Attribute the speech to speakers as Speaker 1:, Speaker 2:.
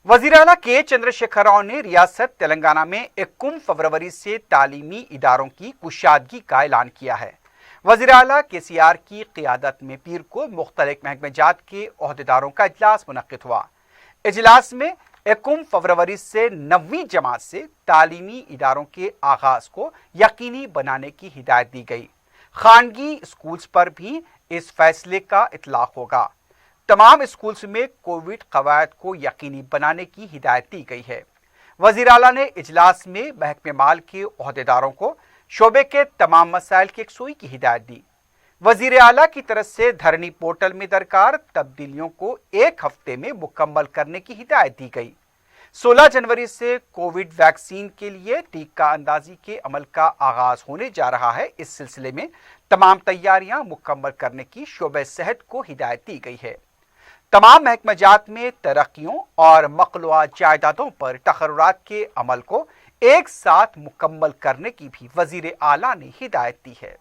Speaker 1: वजीर आला के चंद्रशेखर राव ने रियासत तेलंगाना में 21 फरवरी से तालीमी इदारों की कुशादगी का ऐलान किया है। वजीर आला KCR की क़ियादत में पीर को मुख्तलिफ महकमेजात के ओहदेदारों का इजलास मुनक्किद हुआ। इजलास में 21 फरवरी से 9वीं जमात से तालीमी इदारों के आगाज को यकीनी बनाने की हिदायत दी गई। खानगी स्कूल्स पर भी इस फैसले का इतलाक होगा। तमाम स्कूल्स में कोविड कवायद को यकीनी बनाने की हिदायत दी गई है। वजीर आला ने इजलास में महकमे माल के ओहदेदारों को शोबे के तमाम मसाइल की यकसुई की हिदायत दी। वजीर आला की तरफ से धरनी पोर्टल में दरकार तब्दीलियों को 1 हफ्ते में मुकम्मल करने की हिदायत दी गई। 16 जनवरी से कोविड वैक्सीन के लिए टीका अंदाजी के अमल का आगाज होने जा रहा है। इस सिलसिले में तमाम तैयारियां मुकम्मल करने की शोबे सेहत को हिदायत दी गई है। तमाम महकमेजात में तरक्कियों और मखलूआ जायदादों पर तकर्रुरात के अमल को एक साथ मुकम्मल करने की भी वजीर आला ने हिदायत दी है।